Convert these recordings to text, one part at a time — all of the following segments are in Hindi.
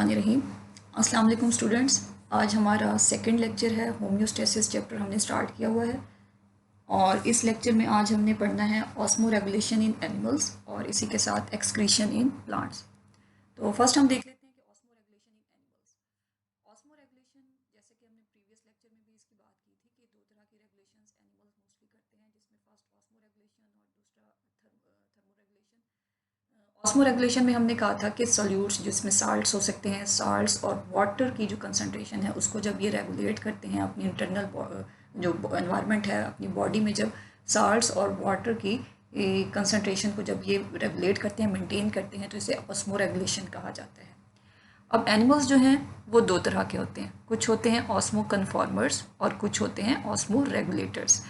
बिस्मिल्लाहिर्रहमानिर्रहीम। अस्सलाम वालेकुम स्टूडेंट्स। आज हमारा सेकंड लेक्चर है। होम्योस्टेसिस चैप्टर हमने स्टार्ट किया हुआ है और इस लेक्चर में आज हमने पढ़ना है ऑस्मो रेगुलेशन इन एनिमल्स और इसी के साथ एक्सक्रीशन इन प्लांट्स। तो फर्स्ट हम देख लेते हैं कि osmo regulation in animals. Osmo regulation, जैसे कि हमने प्रीवियस लेक्चर में भी इसकी बात की थी कि दो तरह के रेगुलेशंस एनिमल्स मोस्टली करते हैं, जिसमें फर्स्ट ऑस्मो रेगुलेशन और दूसरा थर्मो रेगुलेशन। ऑस्मो रेगुलेशन में हमने कहा था कि सॉल्यूट्स जिसमें साल्ट्स हो सकते हैं, साल्ट्स और वाटर की जो कंसंट्रेशन है उसको जब ये रेगुलेट करते हैं अपनी इंटरनल जो एनवायरनमेंट है अपनी बॉडी में, जब साल्ट्स और वाटर की कंसंट्रेशन को जब ये रेगुलेट करते हैं, मेंटेन करते हैं, तो इसे ऑस्मो रेगुलेशन कहा जाता है। अब एनिमल्स जो हैं वो दो तरह के होते हैं, कुछ होते हैं ऑस्मो कन्फॉर्मर्स और कुछ होते हैं ऑस्मो रेगुलेटर्स।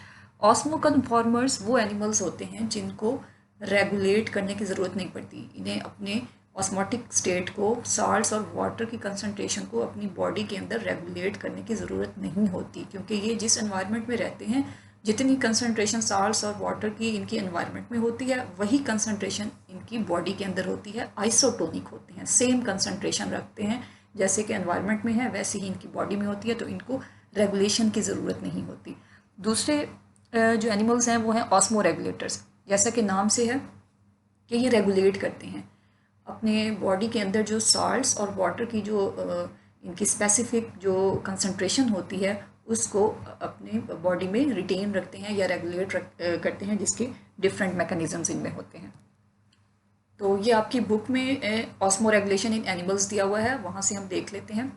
ऑस्मो कन्फॉर्मर्स वो एनिमल्स होते हैं जिनको रेगुलेट करने की ज़रूरत नहीं पड़ती, इन्हें अपने ऑस्मोटिक स्टेट को, साल्ट्स और वाटर की कंसंट्रेशन को अपनी बॉडी के अंदर रेगुलेट करने की ज़रूरत नहीं होती, क्योंकि ये जिस एनवायरनमेंट में रहते हैं, जितनी कंसंट्रेशन साल्ट्स और वाटर की इनकी एनवायरनमेंट में होती है वही कंसंट्रेशन इनकी बॉडी के अंदर होती है। आइसोटोनिक होते हैं, सेम कंसंट्रेशन रखते हैं, जैसे कि एनवायरनमेंट में है वैसे ही इनकी बॉडी में होती है, तो इनको रेगुलेशन की ज़रूरत नहीं होती। दूसरे जो एनिमल्स हैं वो हैं ऑस्मो रेगुलेटर्स। जैसा कि नाम से है कि ये रेगुलेट करते हैं अपने बॉडी के अंदर जो साल्ट्स और वाटर की जो इनकी स्पेसिफिक जो कंसंट्रेशन होती है उसको अपने बॉडी में रिटेन रखते हैं या रेगुलेट करते हैं, जिसके डिफरेंट मैकेनिज्म्स इनमें होते हैं। तो ये आपकी बुक में ऑस्मो रेगुलेशन इन एनिमल्स दिया हुआ है, वहाँ से हम देख लेते हैं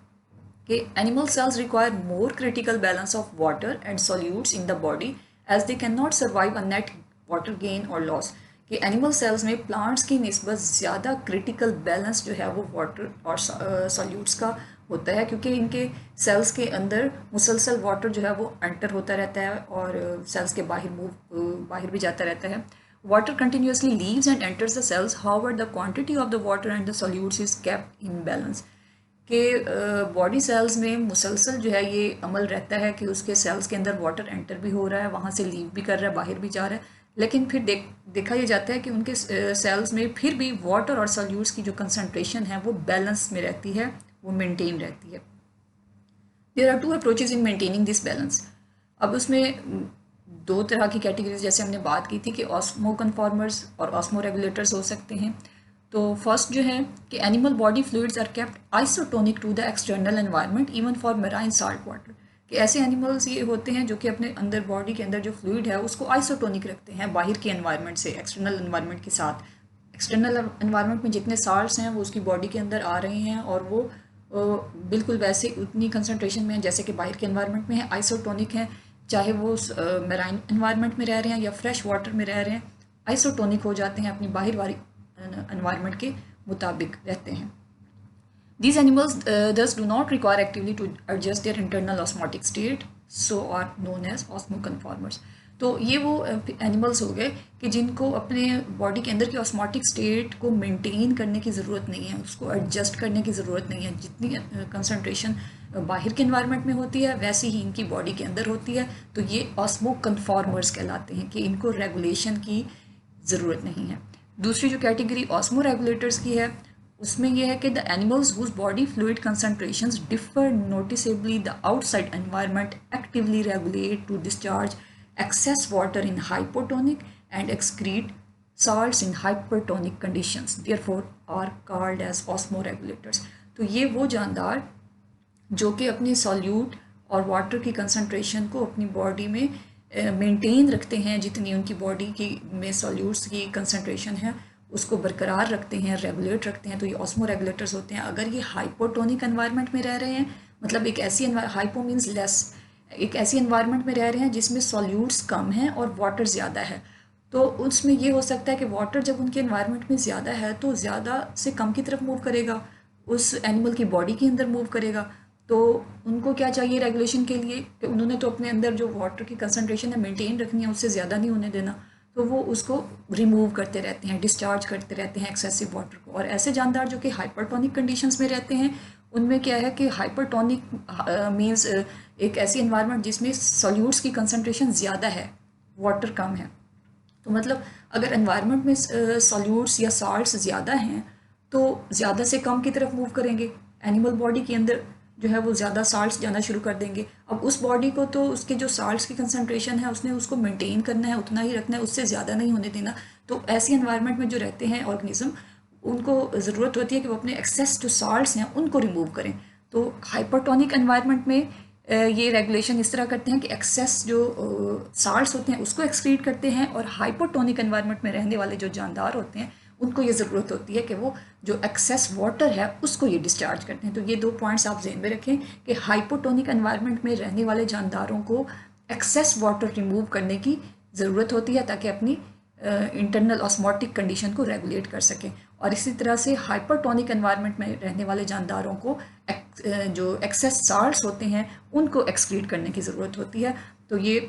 कि animal cells require more critical balance of water and solutes in the body as they can not survive a net water gain और लॉस। कि एनिमल सेल्स में प्लांट्स की निस्बत ज़्यादा क्रिटिकल बैलेंस जो है वो वाटर और सॉल्यूट्स का होता है, क्योंकि इनके सेल्स के अंदर मुसलसल वाटर जो है वो एंटर होता रहता है और सेल्स के बाहर भी जाता रहता है। Water continuously leaves and enters the cells, however the quantity of the water and the solutes is kept in balance. कि बॉडी सेल्स में मुसलसल जो है ये अमल रहता है कि उसके सेल्स के अंदर वाटर एंटर भी हो रहा है, वहाँ से लीव भी कर रहा है, बाहर भी जा रहा है, लेकिन फिर देखा ये जाता है कि उनके सेल्स में फिर भी वाटर और सॉल्यूट्स की जो कंसंट्रेशन है वो बैलेंस में रहती है, वो मेंटेन रहती है। There are two approaches in maintaining this balance. अब उसमें दो तरह की कैटेगरीज जैसे हमने बात की थी कि ऑस्मो कन्फॉर्मर्स और ऑस्मो रेगुलेटर्स हो सकते हैं। तो फर्स्ट जो है कि animal body fluids are kept isotonic to the external environment even for marine salt water. कि ऐसे एनिमल्स ये होते हैं जो कि अपने अंदर बॉडी के अंदर जो फ्लूइड है उसको आइसोटोनिक रखते हैं बाहर के एनवायरनमेंट से, एक्सटर्नल एनवायरनमेंट के साथ। एक्सटर्नल एनवायरनमेंट में जितने साल्ट्स हैं वो उसकी बॉडी के अंदर आ रहे हैं और वो बिल्कुल वैसे उतनी कंसनट्रेशन में जैसे कि बाहर के एनवायरनमेंट में है, आइसोटोनिक है, चाहे वो मेराइन एनवायरनमेंट में रह रहे हैं या फ्रेश वाटर में रह रहे हैं, आइसोटोनिक हो जाते हैं, अपनी बाहर वाली एनवायरनमेंट के मुताबिक रहते हैं। These animals thus do not require actively to adjust their internal osmotic state, so are known as osmoconformers. तो ये वो एनिमल्स हो गए कि जिनको अपने बॉडी के अंदर की ऑस्मोटिक स्टेट को मेंटेन करने की ज़रूरत नहीं है, उसको एडजस्ट करने की ज़रूरत नहीं है। जितनी कंसंट्रेशन बाहर के एनवायरनमेंट में होती है वैसी ही इनकी बॉडी के अंदर होती है, तो ये ऑस्मोकन्फॉर्मर्स कहलाते हैं कि इनको रेगुलेशन की ज़रूरत नहीं है। दूसरी जो कैटेगरी ऑस्मो रेगुलेटर्स की है उसमें यह है कि the animals whose body fluid concentrations differ noticeably the outside environment actively regulate to discharge excess water in hypotonic and excrete salts in hypertonic conditions, therefore are called as osmoregulators। तो ये वो जानदार जो कि अपने सॉल्यूट और वाटर की कंसंट्रेशन को अपनी बॉडी में मेंटेन रखते हैं, जितनी उनकी बॉडी की में सॉल्यूट्स की कंसंट्रेशन है उसको बरकरार रखते हैं, रेगुलेट रखते हैं, तो ये ऑस्मो रेगुलेटर्स होते हैं। अगर ये हाइपोटोनिक एनवायरनमेंट में रह रहे हैं, मतलब एक ऐसी हाइपो मीन्स लेस, एक ऐसी एनवायरनमेंट में रह रहे हैं जिसमें सॉल्यूट्स कम हैं और वाटर ज़्यादा है, तो उसमें ये हो सकता है कि वाटर जब उनके एनवायरनमेंट में ज़्यादा है तो ज़्यादा से कम की तरफ मूव करेगा, उस एनिमल की बॉडी के अंदर मूव करेगा। तो उनको क्या चाहिए रेगुलेशन के लिए कि उन्होंने तो अपने अंदर जो वाटर की कंसंट्रेशन है मेंटेन रखनी है, उससे ज़्यादा नहीं होने देना, तो वो उसको रिमूव करते रहते हैं, डिस्चार्ज करते रहते हैं एक्सेसिव वाटर को। और ऐसे जानदार जो कि हाइपरटोनिक कंडीशंस में रहते हैं उनमें क्या है कि हाइपरटोनिक मीन्स एक ऐसी एनवायरनमेंट जिसमें सॉल्यूट्स की कंसंट्रेशन ज़्यादा है, वाटर कम है। तो मतलब अगर एनवायरनमेंट में सॉल्यूट्स या साल्ट्स ज़्यादा हैं तो ज़्यादा से कम की तरफ मूव करेंगे एनिमल बॉडी के अंदर जो है वो ज़्यादा साल्ट्स जाना शुरू कर देंगे। अब उस बॉडी को तो उसके जो साल्ट्स की कंसनट्रेशन है उसने उसको मेंटेन करना है, उतना ही रखना है, उससे ज़्यादा नहीं होने देना। तो ऐसी एनवायरनमेंट में जो रहते हैं ऑर्गेनिज्म, उनको ज़रूरत होती है कि वो अपने एक्सेस जो साल्ट्स हैं उनको रिमूव करें। तो हाइपरटोनिक एनवायरनमेंट में ये रेगुलेशन इस तरह करते हैं कि एक्सेस जो साल्ट्स होते हैं उसको एक्सक्रीट करते हैं, और हाइपोटोनिक एनवायरनमेंट में रहने वाले जो जानदार होते हैं उनको ये ज़रूरत होती है कि वो जो एक्सेस वाटर है उसको ये डिस्चार्ज करते हैं। तो ये 2 पॉइंट्स आप जहन में रखें कि हाइपोटोनिक एनवायरनमेंट में रहने वाले जानदारों को एक्सेस वाटर रिमूव करने की ज़रूरत होती है ताकि अपनी इंटरनल ऑस्मोटिक कंडीशन को रेगुलेट कर सकें। और इसी तरह से हाइपरटोनिक एनवायरनमेंट में रहने वाले जानदारों को जो एक्सेस साल्ट्स होते हैं उनको एक्सक्रीट करने की ज़रूरत होती है। तो ये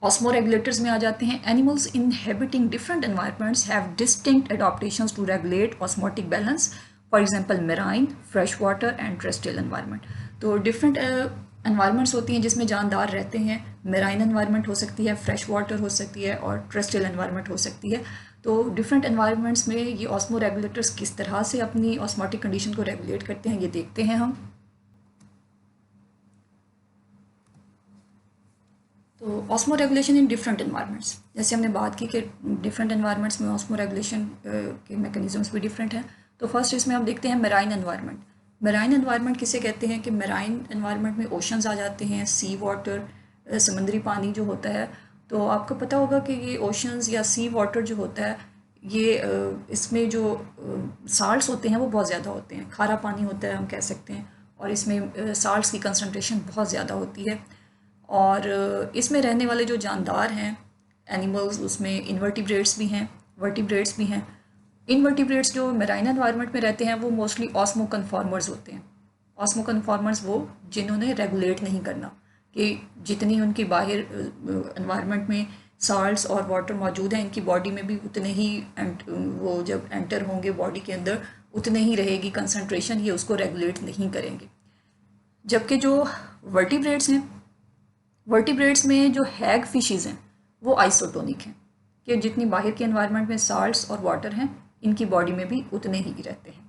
ऑस्मोरेगुलेटर्स में आ जाते हैं। Animals inhabiting different environments have distinct adaptations to regulate osmotic balance, for example marine, fresh water and terrestrial environment. तो डिफरेंट एनवायरनमेंट्स होती हैं जिसमें जानदार रहते हैं। मेराइन एनवायरनमेंट हो सकती है, फ्रेश वाटर हो सकती है, और टेरेस्ट्रियल एनवायरनमेंट हो सकती है। तो डिफरेंट एनवायरनमेंट्स में ये ऑस्मो रेगुलेटर्स किस तरह से अपनी ऑस्मोटिक कंडीशन को रेगुलेट करते हैं ये देखते हैं हम। तो osmo regulation in different environments, जैसे हमने बात की कि डिफरेंट एनवायरनमेंट्स में ऑस्मो रेगुलेशन के मैकेनिज्म्स भी डिफरेंट हैं। तो फर्स्ट इसमें हम देखते हैं मेराइन एनवायरनमेंट। मेराइन एनवायरनमेंट किसे कहते हैं कि मेराइन एनवायरनमेंट में ओशंस आ जाते हैं, सी वाटर, समुद्री पानी जो होता है। तो आपको पता होगा कि ये ओशंस या सी वाटर जो होता है ये इसमें जो साल्ट्स होते हैं वो बहुत ज़्यादा होते हैं, खारा पानी होता है हम कह सकते हैं, और इसमें साल्ट्स की कंसनट्रेशन बहुत ज़्यादा होती है। और इसमें रहने वाले जो जानदार हैं एनिमल्स, उसमें इनवर्टिब्रेट्स भी हैं, वर्टिब्रेट्स भी हैं। इनवर्टिब्रेट्स जो मेराइन एनवायरनमेंट में रहते हैं वो मोस्टली ऑस्मो कन्फॉर्मर्स होते हैं। ऑस्मो कन्फॉर्मर्स वो जिन्होंने रेगुलेट नहीं करना, कि जितनी उनकी बाहर एनवायरनमेंट में साल्ट्स और वाटर मौजूद हैं इनकी बॉडी में भी उतने ही वो जब एंटर होंगे बॉडी के अंदर उतने ही रहेगी कंसनट्रेशन, ये उसको रेगुलेट नहीं करेंगे। जबकि जो वर्टिब्रेट्स हैं, वर्टिब्रेट्स में जो हैग फिशेज़ हैं वो आइसोटोनिक हैं, कि जितनी बाहर के एनवायरनमेंट में साल्ट्स और वाटर हैं इनकी बॉडी में भी उतने ही रहते हैं,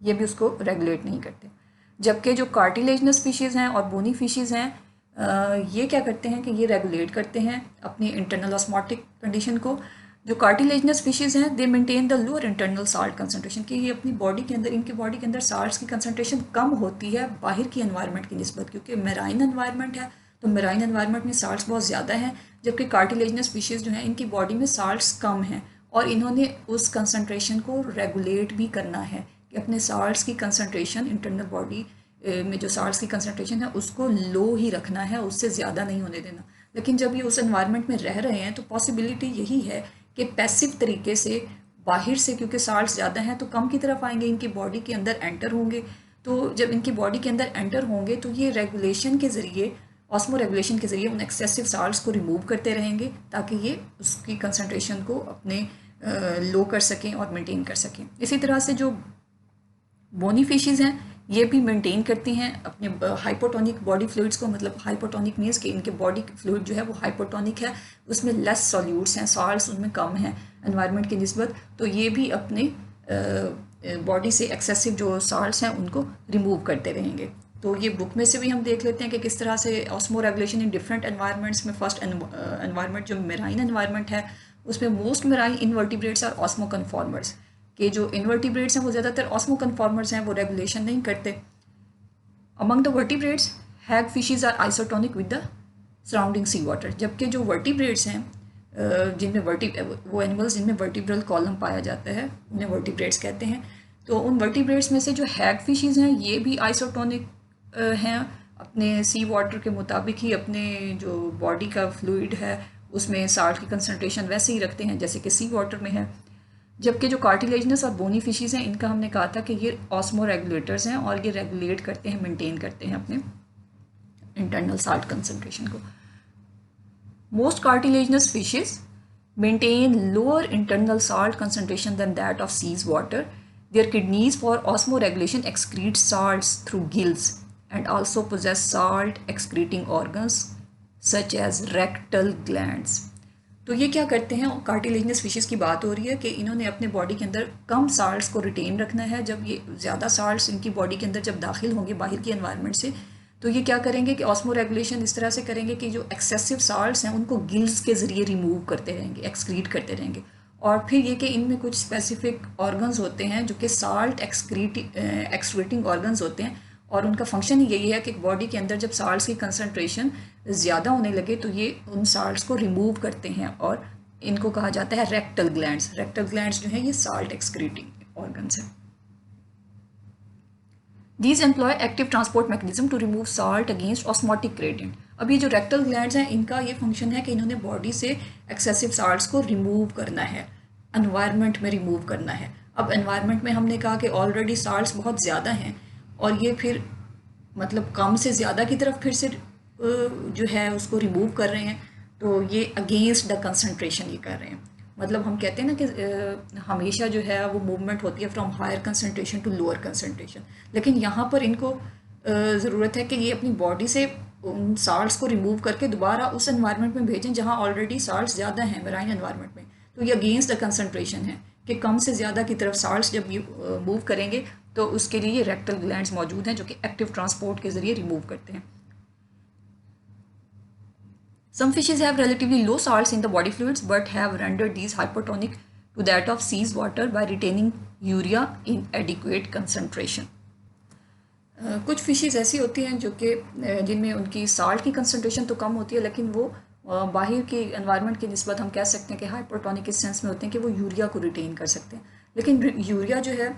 ये भी उसको रेगुलेट नहीं करते। जबकि जो कार्टिलेजनस फिशेज़ हैं और बोनी फिशेज़ हैं ये क्या करते हैं कि ये रेगुलेट करते हैं अपनी इंटरनल ऑस्मोटिक कंडीशन को। जो कार्टिलेजनस फिशेज़ हैं दे maintain the lower internal salt concentration, कि ये अपनी बॉडी के अंदर, इनकी बॉडी के अंदर साल्ट्स की कंसनट्रेशन कम होती है बाहर की एनवायरनमेंट की निस्बत, क्योंकि मेराइन एनवायरनमेंट है तो मेराइन एनवायरनमेंट में साल्ट्स बहुत ज़्यादा हैं। जबकि कार्टिलेजनस फिशेज़ जो हैं इनकी बॉडी में साल्ट्स कम हैं, और इन्होंने उस कंसनट्रेशन को रेगुलेट भी करना है कि अपने साल्ट्स की कंसनट्रेशन इंटरनल बॉडी में जो साल्ट्स की कंसनट्रेशन है उसको लो ही रखना है, उससे ज़्यादा नहीं होने देना। लेकिन जब ये उस एनवायरनमेंट में रह रहे हैं तो पॉसिबिलिटी यही है कि पैसिव तरीके से बाहर से, क्योंकि साल्ट्स ज़्यादा हैं तो कम की तरफ आएंगे, इनकी बॉडी के अंदर एंटर होंगे। तो जब इनकी बॉडी के अंदर एंटर होंगे तो ये रेगुलेशन के ज़रिए, ऑस्मो रेगुलेशन के ज़रिए उन एक्सेसिव साल्ट्स को रिमूव करते रहेंगे ताकि ये उसकी कंसनट्रेशन को अपने लो कर सकें और मेंटेन कर सकें। इसी तरह से जो बोनी फिशेज़ हैं ये भी मेंटेन करती हैं अपने हाइपोटोनिक बॉडी फ्लूइड्स को। मतलब हाइपोटोनिक मीन्स कि इनके बॉडी फ्लूइड जो है वो हाइपोटोनिक है, उसमें लेस सॉल्यूट्स हैं, साल्ट्स उनमें कम हैं एनवायरनमेंट की निस्बत। तो ये भी अपने बॉडी से एक्सेसिव जो साल्ट्स हैं उनको रिमूव करते रहेंगे। तो ये बुक में से भी हम देख लेते हैं कि किस तरह से osmoregulation in different environments में। फर्स्ट एनवायरनमेंट जो मेराइन एनवायरनमेंट है उसमें most marine invertebrates are osmoconformers, कि जो इनवर्टिब्रेट्स हैं वो ज़्यादातर ऑस्मो कन्फॉर्मर्स हैं, वो रेगुलेशन नहीं करते। Among the vertebrates hag fishes are isotonic with the surrounding sea water. जबकि जो वर्टिब्रेट्स हैं जिनमें वो एनिमल्स जिनमें वर्टिब्रल कॉलम पाया जाता है उन्हें वर्टिब्रेट्स कहते हैं। तो उन वर्टिब्रेट्स में से जो हैग फिशेज हैं ये भी आइसोटोनिक हैं, अपने सी वाटर के मुताबिक ही अपने जो बॉडी का फ्लूइड है उसमें साल्ट की कंसनट्रेशन वैसे ही रखते हैं जैसे कि सी वाटर में है। जबकि जो कार्टिलेजनस और बोनी फिशेज़ हैं इनका हमने कहा था कि ये ऑस्मो रेगुलेटर्स हैं और ये रेगुलेट करते हैं, मेंटेन करते हैं अपने इंटरनल साल्ट कंसनट्रेशन को। Most cartilaginous fishes maintain lower internal salt concentration than that of seas water. Their kidneys for osmoregulation excrete salts through gills and also possess salt excreting organs such as rectal glands. तो ये क्या करते हैं, कार्टिलेजनस फिशेस की बात हो रही है कि इन्होंने अपने बॉडी के अंदर कम साल्ट्स को रिटेन रखना है। जब ये ज़्यादा साल्ट्स इनकी बॉडी के अंदर जब दाखिल होंगे बाहर की एनवायरनमेंट से, तो ये क्या करेंगे कि ऑस्मो रेगुलेशन इस तरह से करेंगे कि जो एक्सेसिव साल्ट्स हैं उनको गिल्स के ज़रिए रिमूव करते रहेंगे, एक्सक्रीट करते रहेंगे। और फिर ये कि इनमें कुछ स्पेसिफिक ऑर्गन्स होते हैं जो कि साल्ट एक्सक्रीटिंग ऑर्गन्स होते हैं, और उनका फंक्शन ही यही है कि बॉडी के अंदर जब साल्ट्स की कंसनट्रेशन ज़्यादा होने लगे तो ये उन साल्ट्स को रिमूव करते हैं, और इनको कहा जाता है रेक्टल ग्लैंड्स। रेक्टल ग्लैंड्स जो है ये साल्ट एक्सक्रीटिंग ऑर्गन्स हैं। These employ active transport mechanism to remove salt against osmotic gradient. अब ये जो रेक्टल ग्लैंड्स हैं इनका ये फंक्शन है कि इन्होंने बॉडी से एक्सेसिव साल्ट्स को रिमूव करना है, एनवायरनमेंट में रिमूव करना है। अब एनवायरनमेंट में हमने कहा कि ऑलरेडी साल्ट्स बहुत ज़्यादा हैं, और ये फिर मतलब कम से ज़्यादा की तरफ फिर से जो है उसको रिमूव कर रहे हैं, तो ये अगेंस्ट द कंसनट्रेशन ये कर रहे हैं। मतलब हम कहते हैं ना कि हमेशा जो है वो मूवमेंट होती है from higher concentration to lower concentration, लेकिन यहाँ पर इनको ज़रूरत है कि ये अपनी बॉडी से उन साल्ट्स को रिमूव करके दोबारा उस एनवायरनमेंट में भेजें जहाँ ऑलरेडी साल्ट्स ज़्यादा हैं मेराइन एनवायरनमेंट में। तो ये अगेंस्ट द कंसनट्रेशन है कि कम से ज़्यादा की तरफ साल्ट्स जब ये मूव करेंगे तो उसके लिए ये रेक्टल ग्लैंड्स मौजूद हैं जो कि एक्टिव ट्रांसपोर्ट के ज़रिए रिमूव करते हैं। Some fishes have relatively low salts in the body fluids but have rendered these hypertonic to that of sea water by retaining urea in adequate concentration. कुछ फिशेस ऐसी होती हैं जो कि जिनमें उनकी साल्ट की कंसनट्रेशन तो कम होती है, लेकिन वो बाहर के एनवायरनमेंट की निस्बत हम कह सकते हैं कि हाइपरटोनिक इस सेंस में होते हैं कि वो यूरिया को रिटेन कर सकते हैं। लेकिन यूरिया जो है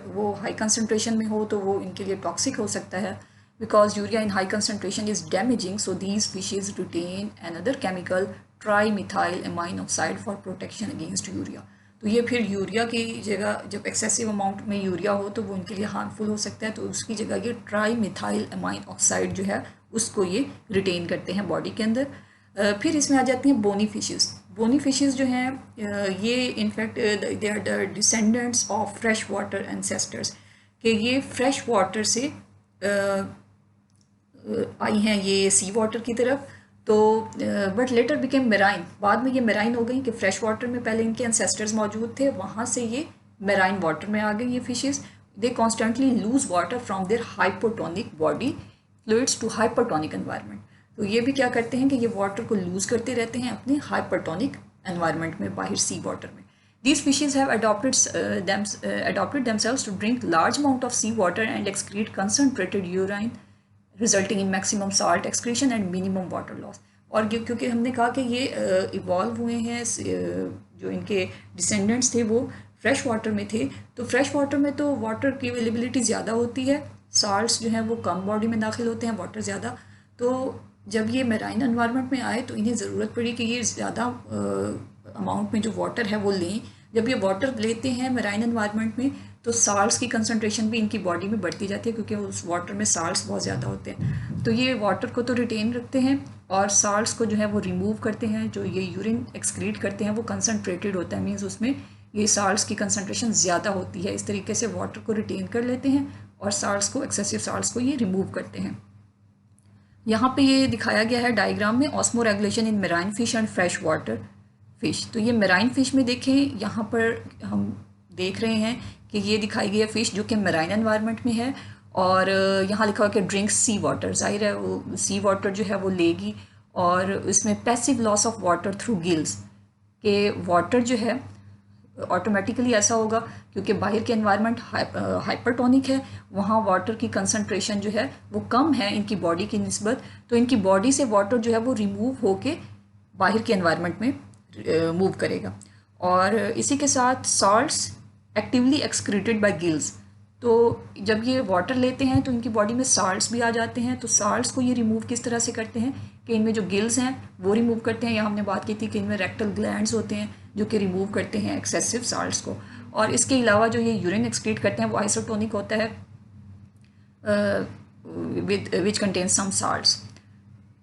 वो हाई कंसनट्रेशन में हो तो वो इनके लिए टॉक्सिक हो सकता है, because urea in high concentration is damaging, so these fishes retain another chemical trimethylamine oxide for protection against urea. तो ये फिर यूरिया की जगह जब एक्सेसिव अमाउंट में यूरिया हो तो वो उनके लिए हार्मफुल हो सकता है, तो उसकी जगह ये ट्राईमिथाइलएमाइन ऑक्साइड जो है उसको ये रिटेन करते हैं बॉडी के अंदर। फिर इसमें आ जाती हैं बोनी फिशेस। बोनी फिशेस जो हैं ये in fact they are the descendants of fresh water ancestors, कि ये फ्रेश वाटर से आई हैं ये सी वाटर की तरफ, तो बट लेटर बिकेम मेराइन। बाद में ये मेराइन हो गई कि फ्रेश वाटर में पहले इनके एंसेस्टर्स मौजूद थे, वहाँ से ये मेराइन वाटर में आ गई ये fishes. They constantly lose water from their hypotonic body fluids to hypertonic environment. तो ये भी क्या करते हैं कि ये वाटर को लूज करते रहते हैं अपने हाइपरटोनिक एनवायरनमेंट में, बाहर सी वाटर में। These fishes have adopted themselves to drink large amount of seawater and excrete concentrated urine, resulting in maximum salt excretion and minimum water loss. और क्योंकि हमने कहा कि ये इवॉल्व हुए हैं, जो इनके डिसेंडेंट्स थे वो फ्रेश वाटर में थे, तो फ्रेश वाटर में तो वाटर की अवेलेबिलिटी ज़्यादा होती है, साल्ट्स जो हैं वो कम बॉडी में दाखिल होते हैं, वाटर ज़्यादा। तो जब ये मेराइन एनवायरनमेंट में आए तो इन्हें ज़रूरत पड़ी कि ये ज़्यादा अमाउंट में जो वाटर है वो लें। जब ये वाटर लेते हैं मेराइन एनवायरनमेंट में तो साल्ट्स की कंसनट्रेशन भी इनकी बॉडी में बढ़ती जाती है, क्योंकि उस वाटर में साल्ट्स बहुत ज़्यादा होते हैं। तो ये वाटर को तो रिटेन रखते हैं और साल्ट्स को जो है वो रिमूव करते हैं। जो ये यूरिन एक्सक्रीट करते हैं वो कंसनट्रेटेड होता है, मीन्स उसमें ये साल्ट्स की कंसनट्रेशन ज़्यादा होती है। इस तरीके से वाटर को रिटेन कर लेते हैं और साल्ट्स को, एक्सेसिव साल्ट्स को ये रिमूव करते हैं। यहाँ पे ये दिखाया गया है डायग्राम में osmo regulation in marine fish and fresh water fish. तो ये मेराइन फिश में देखें, यहाँ पर हम देख रहे हैं कि ये दिखाई गई है फ़िश जो कि मेराइन एनवायरनमेंट में है, और यहाँ लिखा हुआ कि ड्रिंक सी वाटर। जाहिर है वो सी वाटर जो है वो लेगी, और इसमें passive loss of water through gills, के वाटर जो है ऑटोमेटिकली ऐसा होगा क्योंकि बाहर के एनवायरनमेंट हाइपरटोनिक है, वहाँ वाटर की कंसनट्रेशन जो है वो कम है इनकी बॉडी की निस्बत, तो इनकी बॉडी से वाटर जो है वो रिमूव होके बाहर के एनवायरनमेंट में मूव करेगा। और इसी के साथ salts actively excreted by gills, तो जब ये वाटर लेते हैं तो इनकी बॉडी में साल्ट्स भी आ जाते हैं। तो साल्ट्स को ये रिमूव किस तरह से करते हैं कि इनमें जो गिल्स हैं वो रिमूव करते हैं। यहाँ हमने बात की थी कि इनमें रेक्टल ग्लैंड्स होते हैं जो कि रिमूव करते हैं एक्सेसिव साल्ट्स को। और इसके अलावा जो ये यूरिन एक्सक्रीट करते हैं वो आइसोटोनिक होता है विच कंटेन सम साल्ट्स।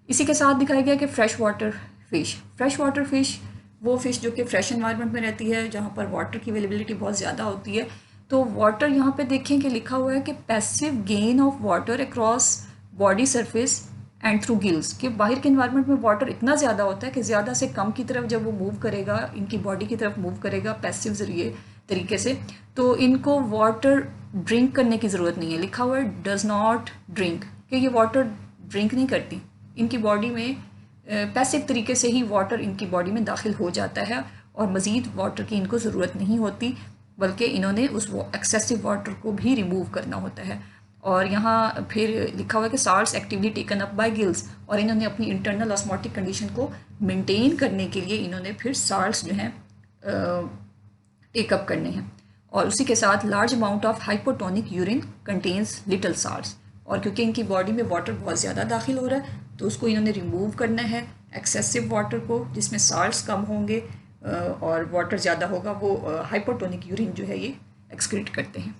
इसी के साथ दिखाया गया कि फ्रेश वाटर फिश वो फ़िश जो कि फ्रेश एनवायरनमेंट में रहती है, जहाँ पर वाटर की अवेलेबिलिटी बहुत ज़्यादा होती है। तो वाटर यहाँ पे देखें कि लिखा हुआ है कि passive gain of water across body surface and through gills, कि बाहर के इन्वायरमेंट में वाटर इतना ज़्यादा होता है कि ज़्यादा से कम की तरफ जब वो मूव करेगा, इनकी बॉडी की तरफ मूव करेगा पैसिव जरिए तरीके से, तो इनको वाटर ड्रिंक करने की ज़रूरत नहीं है। लिखा हुआ है डज़ नॉट ड्रिंक, कि ये वाटर ड्रिंक नहीं करती, इनकी बॉडी में पैसिव तरीके से ही वाटर इनकी बॉडी में दाखिल हो जाता है और मज़ीद वाटर की इनको ज़रूरत नहीं होती, बल्कि इन्होंने उस एक्सेसिव वाटर को भी रिमूव करना होता है। और यहाँ फिर लिखा हुआ है कि salts actively taken up by gills, और इन्होंने अपनी इंटरनल ऑस्मोटिक कंडीशन को मेंटेन करने के लिए इन्होंने फिर साल्ट्स जो हैं टेकअप करने हैं। और उसी के साथ large amount of hypotonic urine contains little salts, और क्योंकि इनकी बॉडी में वाटर बहुत ज़्यादा दाखिल हो रहा है तो उसको इन्होंने रिमूव करना है, एक्सेसिव वाटर को जिसमें साल्ट्स कम होंगे और वाटर ज़्यादा होगा, वो हाइपोटोनिक यूरिन जो है ये एक्सक्रीट करते हैं।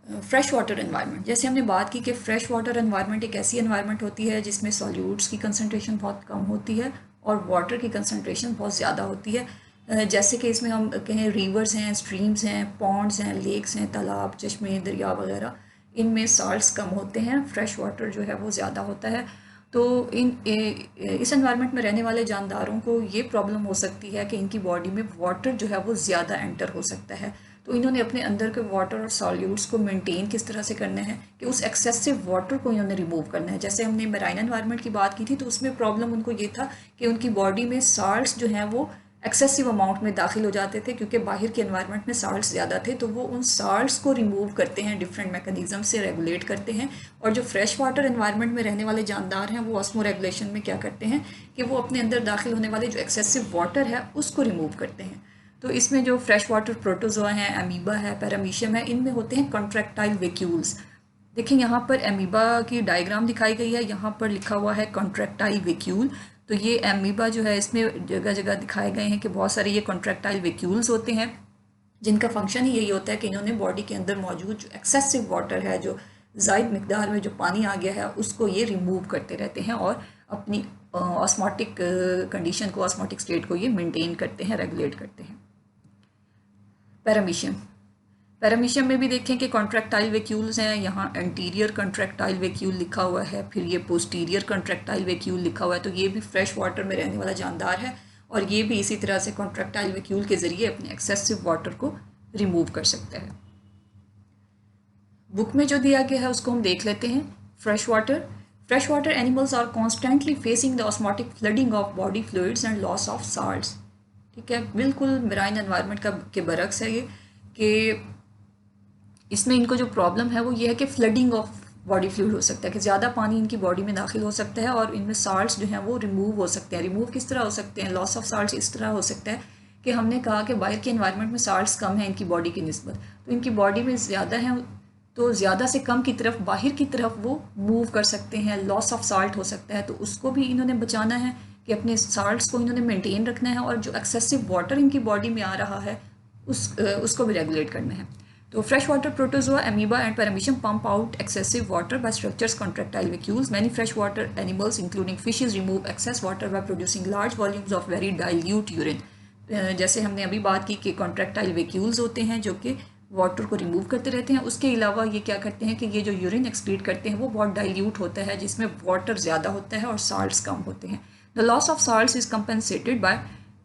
फ्रेश वाटर एनवायरनमेंट, जैसे हमने बात की कि फ्रेश वाटर एनवायरनमेंट एक ऐसी एनवायरनमेंट होती है जिसमें सॉल्यूट्स की कंसनट्रेशन बहुत कम होती है और वाटर की कंसनट्रेशन बहुत ज़्यादा होती है। जैसे कि इसमें हम कहें रिवर्स हैं, स्ट्रीम्स हैं, पॉन्ड्स हैं, लेक्स हैं, तालाब, चश्मे, दरिया वगैरह, इनमें साल्ट्स कम होते हैं, फ्रेश वाटर जो है वो ज़्यादा होता है। तो इस एनवायरनमेंट में रहने वाले जानदारों को ये प्रॉब्लम हो सकती है कि इनकी बॉडी में वाटर जो है वो ज़्यादा एंटर हो सकता है। तो इन्होंने अपने अंदर के वाटर और सॉल्यूट्स को मेंटेन किस तरह से करना है कि उस एक्सेसिव वाटर को इन्होंने रिमूव करना है। जैसे हमने मैराइन एनवायरनमेंट की बात की थी तो उसमें प्रॉब्लम उनको ये था कि उनकी बॉडी में साल्ट्स जो हैं वो एक्सेसिव अमाउंट में दाखिल हो जाते थे, क्योंकि बाहर के एनवायरनमेंट में साल्ट्स ज़्यादा थे, तो वो उन साल्ट्स को रिमूव करते हैं, डिफरेंट मैकेनिज्म से रेगुलेट करते हैं। और जो फ्रेश वाटर एनवायरनमेंट में रहने वाले जानदार हैं वो ऑस्मो रेगुलेशन में क्या करते हैं कि वो अपने अंदर दाखिल होने वाले जो एक्सेसिव वाटर है उसको रिमूव करते हैं। तो इसमें जो फ्रेश वाटर प्रोटोजोआ हैं, अमीबा है, पैरामीशियम है, इनमें होते हैं कॉन्ट्रैक्टाइल वैक्यूल्स। देखिए यहाँ पर अमीबा की डायग्राम दिखाई गई है, यहाँ पर लिखा हुआ है कॉन्ट्रैक्टाइल वैक्यूल। तो ये अमीबा जो है इसमें जगह जगह दिखाए गए हैं कि बहुत सारे ये कॉन्ट्रैक्टाइल वैक्यूल्स होते हैं जिनका फंक्शन ही यही होता है कि इन्होंने बॉडी के अंदर मौजूद जो एक्सेसिव वाटर है, जो ज़ायद मिकदार में जो पानी आ गया है, उसको ये रिमूव करते रहते हैं और अपनी ऑस्मोटिक कंडीशन को, ऑस्मोटिक स्टेट को ये मेंटेन करते हैं, रेगुलेट करते हैं। पैरामीशियम, पैरामीशियम में भी देखें कि कॉन्ट्रैक्टाइल वैक्यूल्स हैं, यहाँ एंटीरियर कॉन्ट्रैक्टाइल वैक्यूल लिखा हुआ है, फिर ये पोस्टीरियर कॉन्ट्रैक्टाइल वैक्यूल लिखा हुआ है। तो ये भी फ्रेश वाटर में रहने वाला जानदार है और ये भी इसी तरह से कॉन्ट्रैक्टाइल वैक्यूल के ज़रिए अपने एक्सेसिव वाटर को रिमूव कर सकता है। बुक में जो दिया गया है उसको हम देख लेते हैं। Fresh water animals are constantly facing the osmotic flooding of body fluids and loss of salts. ठीक है, बिल्कुल मेराइन एनवायरनमेंट का के बरक्स है ये, कि इसमें इनको जो प्रॉब्लम है वो ये है कि फ्लडिंग ऑफ बॉडी फ्लूइड हो सकता है, कि ज़्यादा पानी इनकी बॉडी में दाखिल हो सकता है और इनमें साल्ट्स जो हैं वो रिमूव हो सकते हैं। रिमूव किस तरह हो सकते हैं? लॉस ऑफ साल्ट्स इस तरह हो सकता है कि हमने कहा कि बाहर के एनवायरनमेंट में साल्ट्स कम है इनकी बॉडी की निस्बत, तो इनकी बॉडी में ज़्यादा है तो ज़्यादा से कम की तरफ, बाहर की तरफ वो मूव कर सकते हैं, लॉस ऑफ साल्ट हो सकता है। तो उसको भी इन्होंने बचाना है कि अपने साल्ट्स को इन्होंने मेंटेन रखना है और जो एक्सेसिव वाटर इनकी बॉडी में आ रहा है उसको भी रेगुलेट करना है। तो fresh water protozoa, amoeba and paramecium pump out excessive water by structures contractile vacuoles. Many freshwater animals, including fishes, remove excess water by producing large volumes of very dilute urine. जैसे हमने अभी बात की कि कॉन्ट्रैक्टाइल वैक्यूल्स होते हैं जो कि वाटर को रिमूव करते रहते हैं, उसके अलावा ये क्या करते हैं कि ये जो यूरिन एक्सक्रीट करते हैं वो बहुत डाइल्यूट होता है, जिसमें वाटर ज़्यादा होता है और साल्ट्स कम होते हैं। The loss of salts is compensated by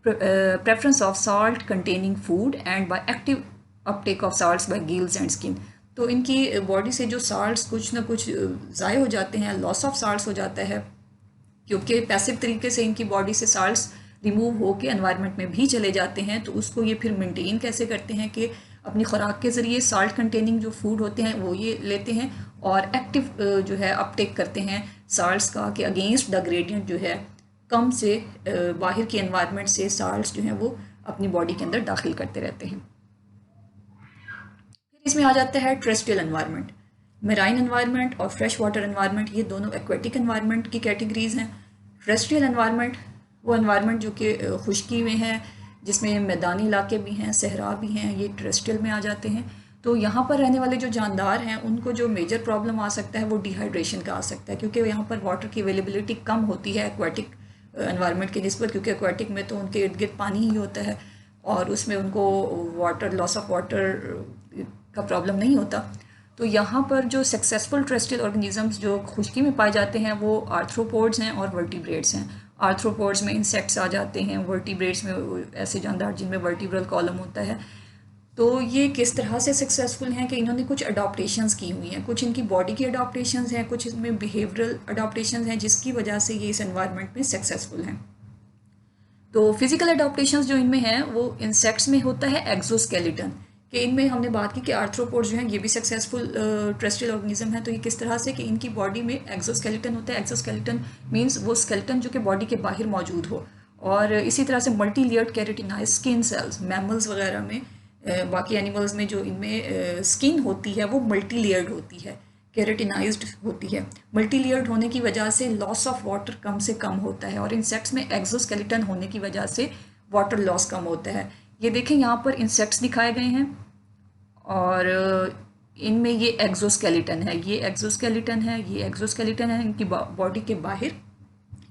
preference of salt containing food and by active uptake of salts by gills and skin. तो इनकी बॉडी से जो साल्ट्स कुछ ना कुछ ज़ाय हो जाते हैं, लॉस ऑफ साल्ट्स हो जाता है, क्योंकि पैसिव तरीके से इनकी बॉडी से साल्ट्स रिमूव हो के एनवायरनमेंट में भी चले जाते हैं। तो उसको ये फिर मेंटेन कैसे करते हैं कि अपनी खुराक के ज़रिए साल्ट कंटेनिंग जो फूड होते हैं वो ये लेते हैं और एक्टिव जो है अपटेक करते हैं साल्ट्स का, कि अगेंस्ट द ग्रेडियंट जो है कम से बाहर के एनवायरनमेंट से साल्ट्स जो हैं वो अपनी बॉडी के अंदर दाखिल करते रहते हैं। फिर इसमें आ जाता है टेरेस्ट्रियल एनवायरनमेंट। मेराइन एनवायरनमेंट और फ्रेश वाटर एनवायरनमेंट ये दोनों एक्वेटिक एनवायरनमेंट की कैटेगरीज हैं। टेरेस्ट्रियल एनवायरनमेंट वो एनवायरनमेंट जो कि खुश्की में है, जिसमें मैदानी इलाके भी हैं, सहरा भी हैं, ये टेरेस्ट्रियल में आ जाते हैं। तो यहाँ पर रहने वाले जो जानदार हैं उनको जो मेजर प्रॉब्लम आ सकता है वो डिहाइड्रेशन का आ सकता है, क्योंकि यहाँ पर वाटर की अवेलेबिलिटी कम होती है एक्वेटिक एनवायरनमेंट की निस्बत, क्योंकि एक्वेटिक में तो उनके इर्द गिर्द पानी ही होता है और उसमें उनको वाटर, लॉस ऑफ वाटर का प्रॉब्लम नहीं होता। तो यहाँ पर जो सक्सेसफुल टेरेस्ट्रियल ऑर्गेनिजम्स जो खुश्की में पाए जाते हैं वो आर्थ्रोपोड्स हैं और वर्टिब्रेट्स हैं। आर्थ्रोपोड्स में इंसेक्ट्स आ जाते हैं, वर्टिब्रेट्स में ऐसे जानदार जिनमें वर्टिब्रल कॉलम होता है। तो ये किस तरह से सक्सेसफुल हैं कि इन्होंने कुछ अडॉप्टेशंस की हुई हैं, कुछ इनकी बॉडी की अडॉप्टेशंस हैं, कुछ इसमें बिहेवियरल अडॉप्टेशंस हैं, जिसकी वजह से ये इस एनवायरनमेंट में सक्सेसफुल हैं। तो फिजिकल अडॉप्टेशंस जो इनमें हैं वो इंसेक्ट्स में होता है एक्सोस्केलेटन, कि इनमें हमने बात की कि आर्थ्रोपोड्स जो हैं ये भी सक्सेसफुल टेरेस्ट्रियल ऑर्गेनिज्म है। तो ये किस तरह से कि इनकी बॉडी में एक्सोस्केलेटन होता है। एक्सोस्केलेटन मींस वो स्केलेटन जो कि बॉडी के बाहर मौजूद हो। और इसी तरह से multi layered keratinised skin cells, mammals वगैरह में, बाकी एनिमल्स में जो इनमें स्किन होती है वो मल्टी लेयर्ड होती है, केराटिनाइज्ड होती है। मल्टी लेयर्ड होने की वजह से लॉस ऑफ वाटर कम से कम होता है, और इंसेक्ट्स में एक्सोस्केलेटन होने की वजह से वाटर लॉस कम होता है। ये देखें यहाँ पर इंसेक्ट्स दिखाए गए हैं और इनमें ये एक्सोस्केलेटन है, ये एक्सोस्केलेटन है, ये एक्सोस्केलेटन है इनकी बॉडी के बाहर।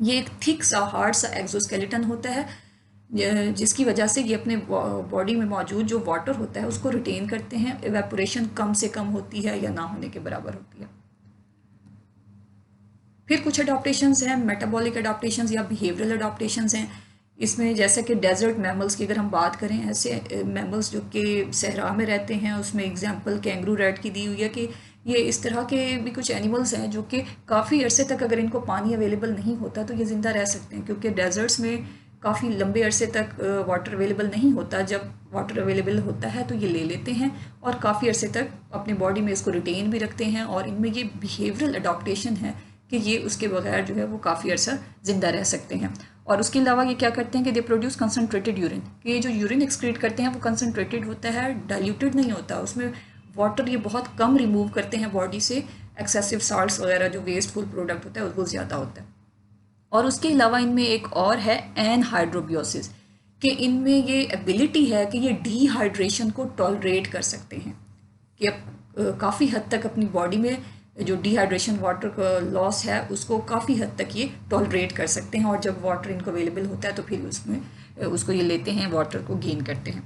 ये एक थिक सा हार्ड सा एक्सोस्केलेटन होता है, जिसकी वजह से ये अपने बॉडी में मौजूद जो वाटर होता है उसको रिटेन करते हैं। इवेपोरेशन कम से कम होती है या ना होने के बराबर होती है। फिर कुछ अडॉप्टेशंस हैं, मेटाबॉलिक अडॉप्टेशंस या बिहेवियरल अडॉप्टेशंस हैं। इसमें जैसे कि डेजर्ट मैमल्स की अगर हम बात करें, ऐसे मैमल्स जो कि सहरा में रहते हैं, उसमें एग्जांपल कैंगरू रैट की दी हुई है कि ये इस तरह के भी कुछ एनिमल्स हैं जो कि काफ़ी अरसे तक अगर इनको पानी अवेलेबल नहीं होता तो ये ज़िंदा रह सकते हैं, क्योंकि डेजर्ट्स में काफ़ी लंबे अरसे तक वाटर अवेलेबल नहीं होता। जब वाटर अवेलेबल होता है तो ये ले लेते हैं और काफ़ी अरसे तक अपनी बॉडी में इसको रिटेन भी रखते हैं, और इनमें ये बिहेवियरल अडॉप्टेशन है कि ये उसके बगैर जो है वो काफ़ी अरसा ज़िंदा रह सकते हैं। और उसके अलावा ये क्या करते हैं कि दे प्रोड्यूस कंसनट्रेटेड यूरिन, कि ये जो यूरिन एक्सक्रीट करते हैं वो कंसनट्रेटेड होता है, डाइल्यूटेड नहीं होता, उसमें वाटर ये बहुत कम रिमूव करते हैं बॉडी से। एक्सेसिव साल्ट्स वगैरह जो वेस्टफुल प्रोडक्ट होता है वो ज़्यादा होता है। और उसके अलावा इनमें एक और है एनहाइड्रोबियोसिस, कि इनमें ये एबिलिटी है कि ये डिहाइड्रेशन को टॉलरेट कर सकते हैं, कि काफ़ी हद तक अपनी बॉडी में जो डिहाइड्रेशन वाटर का लॉस है उसको काफ़ी हद तक ये टॉलरेट कर सकते हैं। और जब वाटर इनको अवेलेबल होता है तो फिर उसमें उसको ये लेते हैं, वाटर को गेन करते हैं।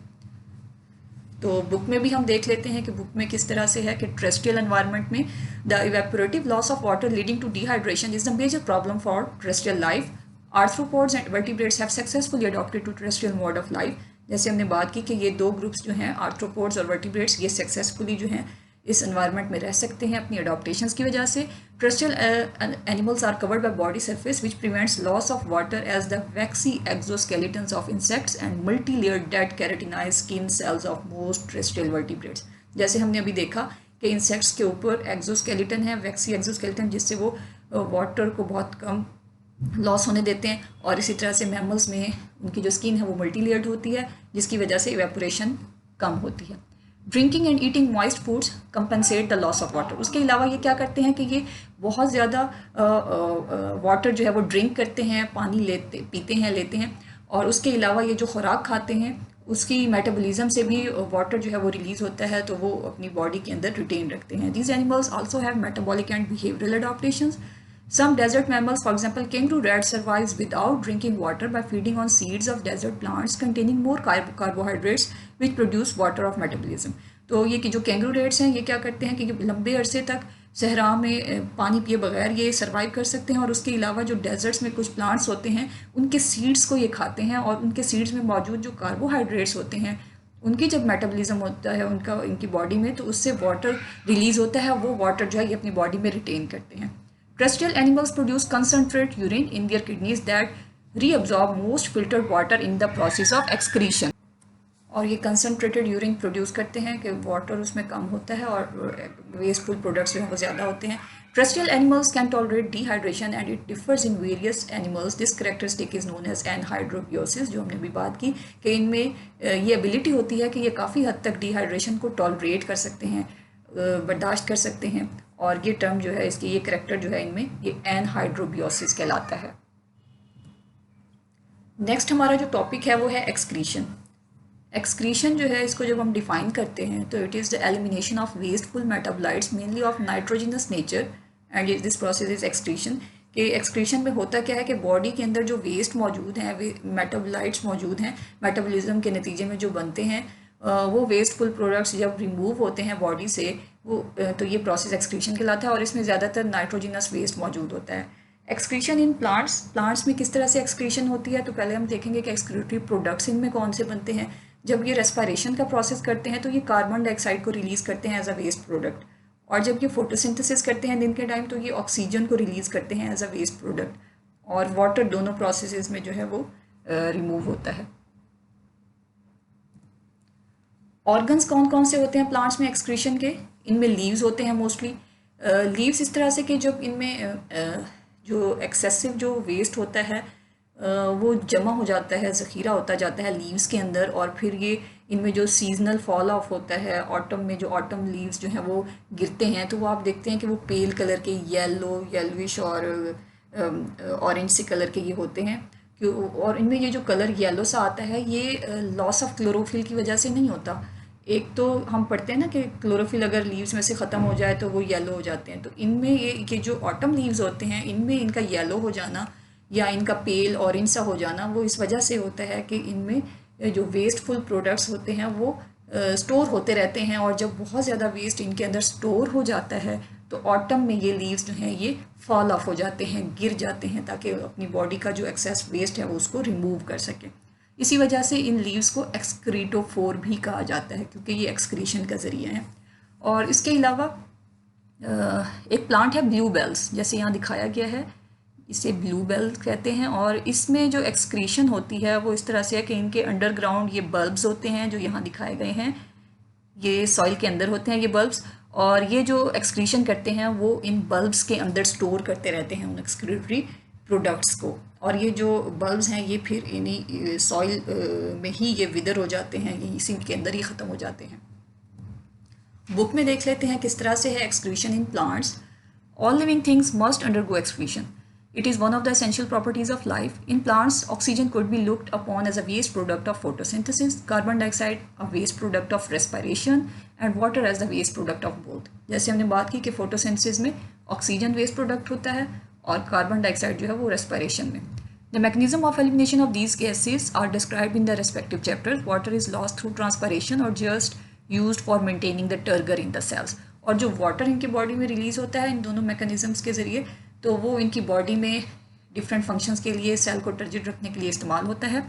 तो बुक में भी हम देख लेते हैं कि बुक में किस तरह से है कि टेरेस्ट्रियल एनवायरनमेंट में the evaporative loss of water leading to dehydration is the major problem for terrestrial life. Arthropods and vertebrates have successfully adopted to terrestrial mode of life. जैसे हमने बात की कि ये दो ग्रुप्स जो हैं, आर्थ्रोपोड्स और वर्टिब्रेट्स, ये सक्सेसफुली जो हैं इस एनवायरनमेंट में रह सकते हैं अपनी अडॉप्टेशंस की वजह से। Terrestrial animals are covered by body surface which prevents loss of water as the waxy exoskeletons of insects and multi layered dead keratinised skin cells of most terrestrial vertebrates. जैसे हमने अभी देखा कि इंसेक्ट्स के ऊपर एक्सोस्केलेटन है, वैक्सी एक्सोस्केलेटन, जिससे वो वाटर को बहुत कम लॉस होने देते हैं। और इसी तरह से मैमल्स में उनकी जो स्किन है वो मल्टी लेयर्ड होती है, जिसकी वजह से इवेपोरेशन कम होती है। Drinking and eating moist foods compensate the loss of water. उसके अलावा ये क्या करते हैं कि ये बहुत ज़्यादा वाटर जो है वो ड्रिंक करते हैं, पानी पीते हैं, लेते हैं। और उसके अलावा ये जो खुराक खाते हैं उसकी मेटाबॉलिज्म से भी वाटर जो है वो रिलीज़ होता है, तो वो अपनी बॉडी के अंदर रिटेन रखते हैं। These animals also have metabolic and behavioural adaptations. Some desert mammals, for example, kangaroo rat, survives without drinking water by feeding on seeds of desert plants containing more carbohydrates, which produce water of metabolism. तो ये कि जो कैंगरू रेट्स हैं ये क्या करते हैं कि लंबे अरसे तक सहरा में पानी पिए बगैर ये सर्वाइव कर सकते हैं। और उसके अलावा जो डेजर्ट्स में कुछ प्लांट्स होते हैं उनके सीड्स को ये खाते हैं, और उनके सीड्स में मौजूद जो कार्बोहाइड्रेट्स होते हैं उनकी जब मेटाबॉलिज्म होता है उनका इनकी बॉडी में, तो उससे वाटर रिलीज़ होता है, वो वाटर जो है ये अपनी बॉडी में रिटेन करते हैं। Terrestrial animals produce concentrate urine in their kidneys that reabsorb most filtered water in the process of excretion. और ये कंसनट्रेटेड यूरिन प्रोड्यूस करते हैं कि वाटर उसमें कम होता है और वेस्टफुल प्रोडक्ट्स जो हैं वो ज़्यादा होते हैं। Terrestrial animals can tolerate dehydration and it differs in various animals. This characteristic is known as anhydrobiosis, जो हमने भी बात की कि इनमें ये एबिलिटी होती है कि ये काफ़ी हद तक डिहाइड्रेशन को टॉलरेट कर सकते हैं, बर्दाश्त कर सकते हैं। और ये टर्म जो है इसकी ये करैक्टर जो है इनमें ये एनहाइड्रोबियोसिस कहलाता है। नेक्स्ट हमारा जो टॉपिक है वो है एक्सक्रीशन। एक्सक्रीशन जो है इसको जब हम डिफाइन करते हैं तो it is the elimination of wasteful metabolites mainly of nitrogenous nature and this process is excretion. कि एक्सक्रीशन में होता क्या है कि बॉडी के अंदर जो वेस्ट मौजूद हैं, मेटाबोलाइट्स मौजूद हैं, मेटाबॉलिज्म के नतीजे में जो बनते हैं वो वेस्टफुल प्रोडक्ट्स जब रिमूव होते हैं बॉडी से वो तो ये प्रोसेस एक्सक्रीशन कहलाता है और इसमें ज़्यादातर नाइट्रोजिनस वेस्ट मौजूद होता है। एक्सक्रीशन इन प्लांट्स में किस तरह से एक्सक्रीशन होती है, तो पहले हम देखेंगे कि एक्सक्रीटरी प्रोडक्ट्स इनमें कौन से बनते हैं। जब ये रेस्पिरेशन का प्रोसेस करते हैं तो ये कार्बन डाइऑक्साइड को रिलीज़ करते हैं एज अ वेस्ट प्रोडक्ट, और जब ये फोटोसिंथेसिस करते हैं दिन के टाइम तो ये ऑक्सीजन को रिलीज़ करते हैं एज अ वेस्ट प्रोडक्ट, और वाटर दोनों प्रोसेसेस में जो है वो रिमूव होता है। ऑर्गन्स कौन कौन से होते हैं प्लांट्स में एक्सक्रीशन के, इनमें लीव्स होते हैं मोस्टली। लीव्स इस तरह से कि जब इनमें जो एक्सेसिव जो वेस्ट होता है वो जमा हो जाता है, ज़ख़ीरा होता जाता है लीव्स के अंदर, और फिर ये इनमें जो सीजनल फॉल ऑफ होता है ऑटम में, जो ऑटम लीव्स जो हैं वो गिरते हैं तो वो आप देखते हैं कि वो पेल कलर के येलोइश और ऑरेंज से कलर के ये होते हैं क्यों, और इनमें ये जो कलर येलो सा आता है ये लॉस ऑफ क्लोरोफिल की वजह से नहीं होता। एक तो हम पढ़ते हैं ना कि क्लोरोफिल अगर लीव्स में से ख़त्म हो जाए तो वो येलो हो जाते हैं, तो इनमें ये जो ऑटम लीव्स होते हैं इनमें इनका येलो हो जाना या इनका पेल ऑरेंज सा हो जाना वो इस वजह से होता है कि इनमें जो वेस्टफुल प्रोडक्ट्स होते हैं वो स्टोर होते रहते हैं, और जब बहुत ज़्यादा वेस्ट इनके अंदर स्टोर हो जाता है तो ऑटम में ये लीव्स जो हैं ये फॉल ऑफ हो जाते हैं, गिर जाते हैं, ताकि अपनी बॉडी का जो एक्सेस वेस्ट है वो उसको रिमूव कर सके। इसी वजह से इन लीव्स को एक्सक्रीटोफोर भी कहा जाता है क्योंकि ये एक्सक्रीशन का ज़रिया है। और इसके अलावा एक प्लांट है ब्लूबेल्स, जैसे यहाँ दिखाया गया है, इसे ब्लूबेल कहते हैं, और इसमें जो एक्सक्रीशन होती है वो इस तरह से है कि इनके अंडरग्राउंड ये बल्ब्स होते हैं जो यहाँ दिखाए गए हैं, ये सॉइल के अंदर होते हैं ये बल्ब्स, और ये जो एक्सक्रीशन करते हैं वो इन बल्ब्स के अंदर स्टोर करते रहते हैं उन एक्सक्रीटरी प्रोडक्ट्स को, और ये जो बल्ब्स हैं ये फिर इन्हीं सॉइल में ही ये विदर हो जाते हैं, ये इसी के अंदर ही ख़त्म हो जाते हैं। बुक में देख लेते हैं किस तरह से है excretion in plants. All living things must undergo excretion. It is one of the essential properties of life. In plants, oxygen could be looked upon as a waste product of photosynthesis, carbon dioxide a waste product of respiration, and water as the waste product of both. जैसे हमने बात की कि photosynthesis में ऑक्सीजन वेस्ट प्रोडक्ट होता है और कार्बन डाइऑक्साइड जो है वो रेस्पिरेशन में। The mechanism of elimination of these gases are described in the respective chapters. Water is lost through transpiration or just used for maintaining the turgor in the cells. और जो वाटर इनकी बॉडी में रिलीज होता है इन दोनों मैकेनिज्म्स के ज़रिए, तो वो इनकी बॉडी में डिफरेंट फंक्शंस के लिए सेल को टर्जिड रखने के लिए इस्तेमाल होता है।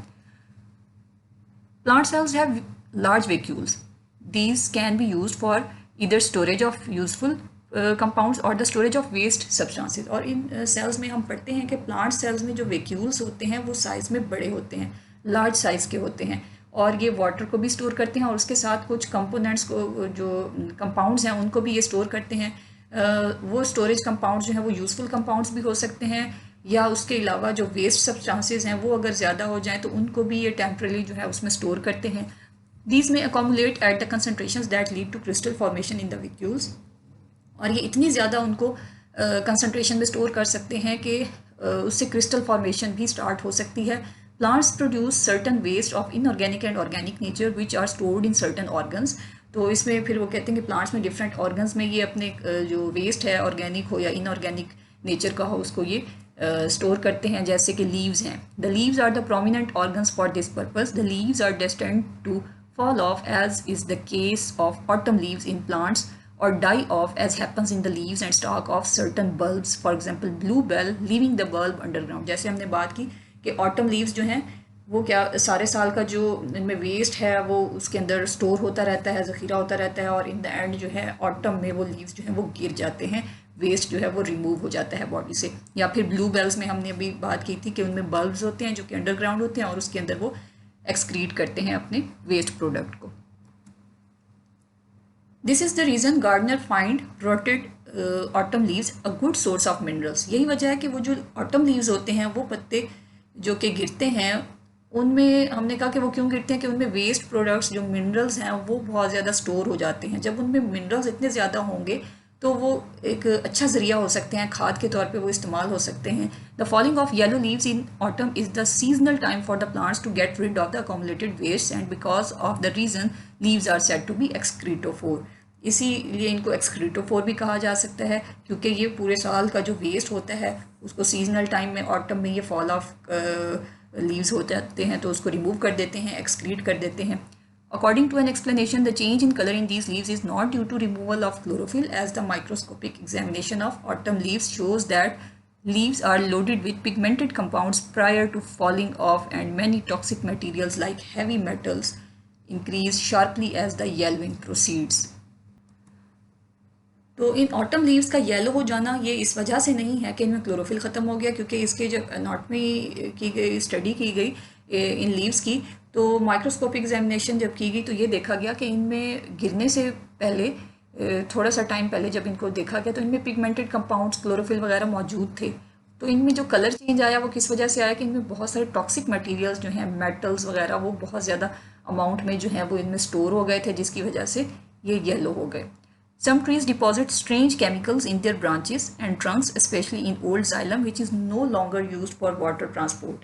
Plant cells have large vacuoles. These can be used for either storage of useful compounds और the storage of waste substances. और इन सेल्स में हम पढ़ते हैं कि प्लांट सेल्स में जो वैक्यूल्स होते हैं वो साइज़ में बड़े होते हैं, लार्ज साइज़ के होते हैं, और ये वाटर को भी स्टोर करते हैं और उसके साथ कुछ कंपोनेंट्स को, जो कंपाउंड्स हैं उनको भी ये स्टोर करते हैं. वो स्टोरेज कंपाउंड्स जो हैं वो यूज़फुल कंपाउंड्स भी हो सकते हैं, या उसके अलावा जो वेस्ट सब्सटेंसेस हैं वो अगर ज़्यादा हो जाएं तो उनको भी ये टेम्परली जो है उसमें स्टोर करते हैं. दीज में accumulate at the concentrations that lead to crystal formation in the vacuoles. और ये इतनी ज़्यादा उनको कंसनट्रेशन में स्टोर कर सकते हैं कि उससे क्रिस्टल फॉर्मेशन भी स्टार्ट हो सकती है. Plants produce certain waste of inorganic and organic nature which are stored in certain organs. तो इसमें फिर वो कहते हैं कि प्लांट्स में डिफरेंट ऑर्गन्स में ये अपने जो वेस्ट है ऑर्गेनिक हो या इनऑर्गेनिक नेचर का हो उसको ये स्टोर करते हैं, जैसे कि लीव्स हैं. The leaves are the prominent organs for this purpose. The leaves are destined to fall off as is the case of autumn leaves in plants, or die off as happens in the leaves and stalk of certain bulbs, for example bluebell leaving the bulb underground. जैसे हमने बात की कि autumn leaves जो हैं वो क्या सारे साल का जो इनमें वेस्ट है वो उसके अंदर स्टोर होता रहता है, ज़ख़ीरा होता रहता है, और इन द एंड जो है ऑटम में वो लीव्स जो हैं वो गिर जाते हैं, वेस्ट जो है वो रिमूव हो जाता है बॉडी से. या फिर ब्लू बेल्स में हमने अभी बात की थी कि उनमें बल्ब्स होते हैं जो कि अंडरग्राउंड होते हैं और उसके अंदर वो एक्सक्रीट करते हैं अपने वेस्ट प्रोडक्ट को. This is the reason gardener find rotted autumn leaves a good source of minerals. यही वजह है कि वो जो ऑटम लीव्स होते हैं वो पत्ते जो कि गिरते हैं उनमें हमने कहा कि वो क्यों गिरते हैं कि उनमें वेस्ट प्रोडक्ट्स जो मिनरल्स हैं वो बहुत ज़्यादा स्टोर हो जाते हैं. जब उनमें मिनरल्स इतने ज़्यादा होंगे तो वो एक अच्छा ज़रिया हो सकते हैं, खाद के तौर पे वो इस्तेमाल हो सकते हैं. The falling of yellow leaves in autumn is the seasonal time for the plants to get rid of the accumulated waste, and because of the reason leaves are said to be excretophore. इसीलिए इनको एक्सक्रीटोफोर भी कहा जा सकता है क्योंकि ये पूरे साल का जो वेस्ट होता है उसको सीजनल टाइम में ऑटम में ये फॉल ऑफ लीव्स हो जाते हैं तो उसको रिमूव कर देते हैं, एक्सक्रीट कर देते हैं. According to an explanation, the change in color in these leaves is not due to removal of chlorophyll, as the microscopic examination of autumn leaves shows that leaves are loaded with pigmented compounds prior to falling off, and many toxic materials like heavy metals increase sharply as the yellowing proceeds. तो इन ऑटम लीव्स का येलो हो जाना ये इस वजह से नहीं है कि इनमें क्लोरोफिल ख़त्म हो गया, क्योंकि इसके जब एनाटॉमी की गई, स्टडी की गई इन लीव्स की, तो माइक्रोस्कोपिक एग्जामिनेशन जब की गई तो ये देखा गया कि इनमें गिरने से पहले थोड़ा सा टाइम पहले जब इनको देखा गया तो इनमें पिगमेंटेड कंपाउंड्स क्लोरोफिल वगैरह मौजूद थे। तो इनमें जो कलर चेंज आया वो किस वजह से आया कि इनमें बहुत सारे टॉक्सिक मटेरियल्स जो हैं, मेटल्स वगैरह, वो बहुत ज़्यादा अमाउंट में जो है वो इनमें स्टोर हो गए थे, जिसकी वजह से ये येलो हो गए। Some trees deposit strange chemicals in their branches and trunks, especially in old xylem, which is no longer used for water transport.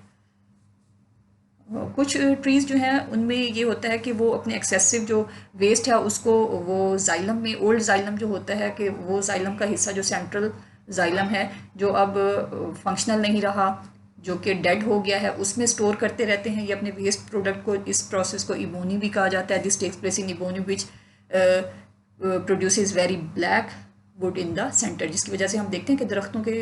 कुछ ट्रीज़ जो हैं उनमें ये होता है कि वो अपने एक्सेसिव जो वेस्ट है उसको वो जाइलम में, ओल्ड जाइलम जो होता है कि वो जाइलम का हिस्सा जो सेंट्रल जाइलम है जो अब फंक्शनल नहीं रहा, जो कि डेड हो गया है, उसमें स्टोर करते रहते हैं ये अपने वेस्ट प्रोडक्ट को। इस प्रोसेस को इबोनी भी कहा जाता है। This takes place in ebony which produces very black wood in the centre, जिसकी वजह से हम देखते हैं कि दरख्तों के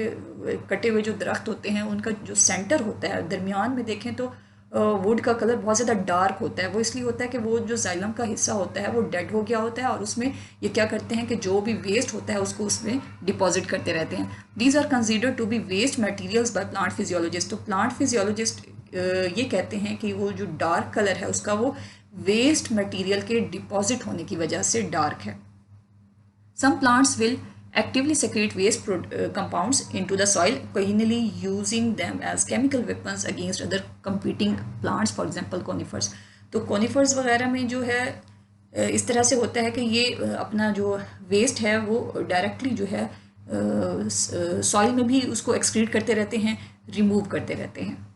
कटे हुए जो दरख्त होते हैं उनका जो सेंटर होता है दरमियान में देखें तो वुड का कलर बहुत ज़्यादा डार्क होता है। वो इसलिए होता है कि वो जो जाइलम का हिस्सा होता है वो डेड हो गया होता है, और उसमें ये क्या करते हैं कि जो भी वेस्ट होता है उसको उसमें डिपॉजिट करते रहते हैं। These are considered to be waste materials by plant physiologist. तो प्लांट फिजियोलॉजिस्ट ये कहते हैं कि वो जो डार्क कलर है उसका वो वेस्ट मटेरियल के डिपॉजिट होने की वजह से डार्क है। Some plants will actively secrete waste compounds into the soil, occasionally using them as chemical weapons against other competing plants, for example conifers. तो conifers वगैरह में जो है इस तरह से होता है कि ये अपना जो वेस्ट है वो डायरेक्टली जो है सॉइल में भी उसको एक्सक्रीट करते रहते हैं, रिमूव करते रहते हैं।